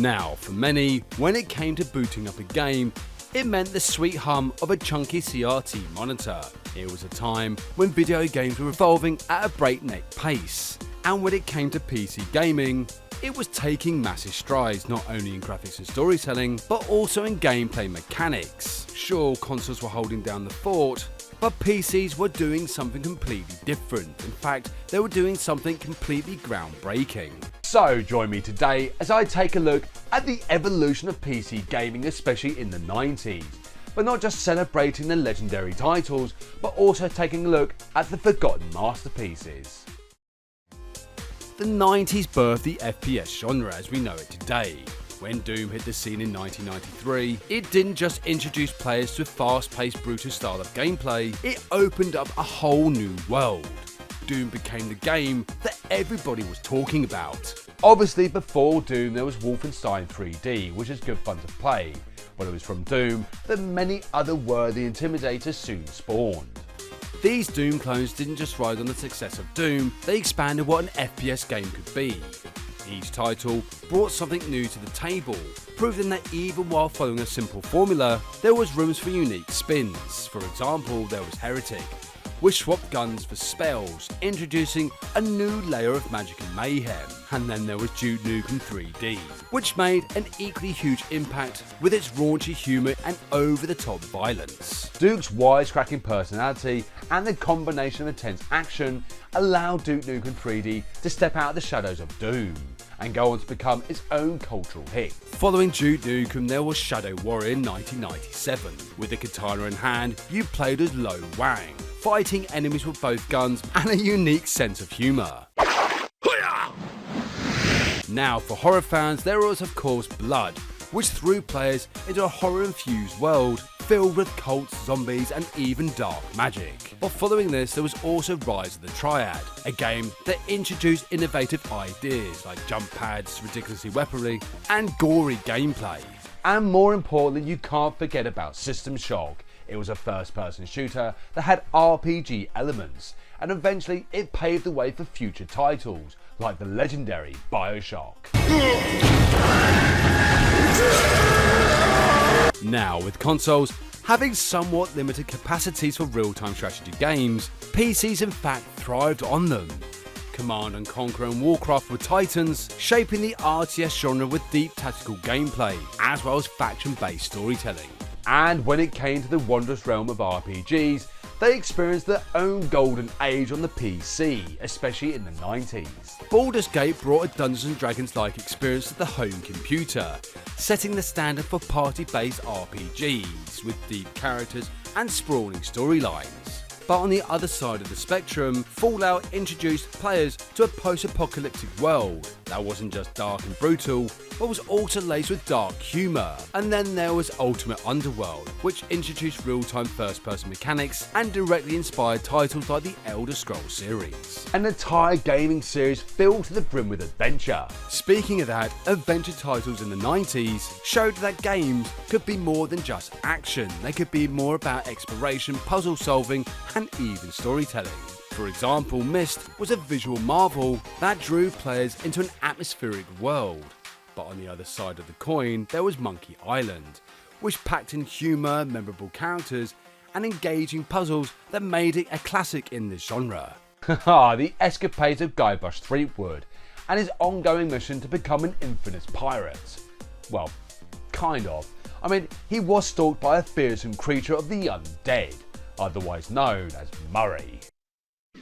Now, for many, when it came to booting up a game, it meant the sweet hum of a chunky CRT monitor. It was a time when video games were evolving at a breakneck pace, and when it came to PC gaming, it was taking massive strides not only in graphics and storytelling, but also in gameplay mechanics. Sure, consoles were holding down the fort, but PCs were doing something completely different. In fact, they were doing something completely groundbreaking. So join me today as I take a look at the evolution of PC gaming, especially in the 90s. But not just celebrating the legendary titles, but also taking a look at the forgotten masterpieces. The 90s birthed the FPS genre as we know it today. When Doom hit the scene in 1993, it didn't just introduce players to a fast-paced, brutal style of gameplay, it opened up a whole new world. Doom became the game that everybody was talking about. Obviously, before Doom there was Wolfenstein 3D, which is good fun to play, but it was from Doom that many other worthy intimidators soon spawned. These Doom clones didn't just ride on the success of Doom, they expanded what an FPS game could be. Each title brought something new to the table, proving that even while following a simple formula, there was rooms for unique spins. For example, there was Heretic, which swapped guns for spells, introducing a new layer of magic and mayhem. And then there was Duke Nukem 3D, which made an equally huge impact with its raunchy humour and over-the-top violence. Duke's wisecracking personality and the combination of intense action allowed Duke Nukem 3D to step out of the shadows of Doom and go on to become its own cultural hit. Following Duke Nukem, there was Shadow Warrior in 1997. With a katana in hand, you played as Lo Wang, fighting enemies with both guns and a unique sense of humour. Now, for horror fans, there was of course Blood, which threw players into a horror-infused world filled with cults, zombies and even dark magic. But following this, there was also Rise of the Triad, a game that introduced innovative ideas like jump pads, ridiculously weaponry and gory gameplay. And more importantly, you can't forget about System Shock. It was a first-person shooter that had RPG elements, and eventually it paved the way for future titles like the legendary BioShock. Now, with consoles having somewhat limited capacities for real-time strategy games, PCs in fact thrived on them. Command & Conquer and Warcraft were titans, shaping the RTS genre with deep tactical gameplay, as well as faction-based storytelling. And when it came to the wondrous realm of RPGs, they experienced their own golden age on the PC, especially in the 90s. Baldur's Gate brought a Dungeons & Dragons-like experience to the home computer, setting the standard for party-based RPGs with deep characters and sprawling storylines. But on the other side of the spectrum, Fallout introduced players to a post-apocalyptic world that wasn't just dark and brutal, but was also laced with dark humour. And then there was Ultimate Underworld, which introduced real-time first-person mechanics and directly inspired titles like the Elder Scrolls series. An entire gaming series filled to the brim with adventure. Speaking of that, adventure titles in the 90s showed that games could be more than just action. They could be more about exploration, puzzle solving, and even storytelling. For example, Myst was a visual marvel that drew players into an atmospheric world. But on the other side of the coin, there was Monkey Island, which packed in humour, memorable characters, and engaging puzzles that made it a classic in this genre. The escapades of Guybrush Threepwood and his ongoing mission to become an infamous pirate. Well, kind of. I mean, he was stalked by a fearsome creature of the undead, otherwise known as Murray.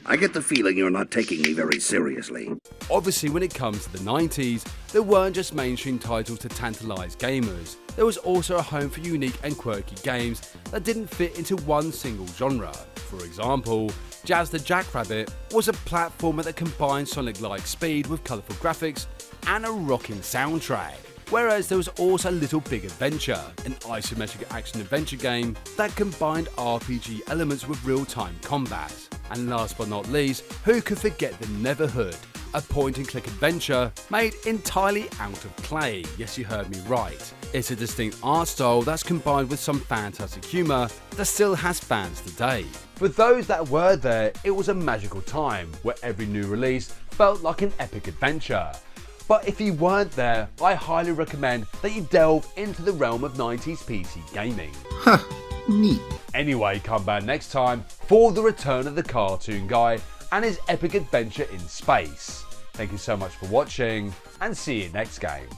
I get the feeling you're not taking me very seriously. Obviously, when it comes to the 90s, there weren't just mainstream titles to tantalise gamers. There was also a home for unique and quirky games that didn't fit into one single genre. For example, Jazz the Jackrabbit was a platformer that combined Sonic-like speed with colourful graphics and a rocking soundtrack. Whereas there was also Little Big Adventure, an isometric action-adventure game that combined RPG elements with real-time combat. And last but not least, who could forget the Neverhood, a point-and-click adventure made entirely out of clay. Yes, you heard me right. It's a distinct art style that's combined with some fantastic humour that still has fans today. For those that were there, it was a magical time where every new release felt like an epic adventure. But if you weren't there, I highly recommend that you delve into the realm of 90s PC gaming. Huh, neat. Anyway, come back next time for the return of the cartoon guy and his epic adventure in space. Thank you so much for watching, and see you next game.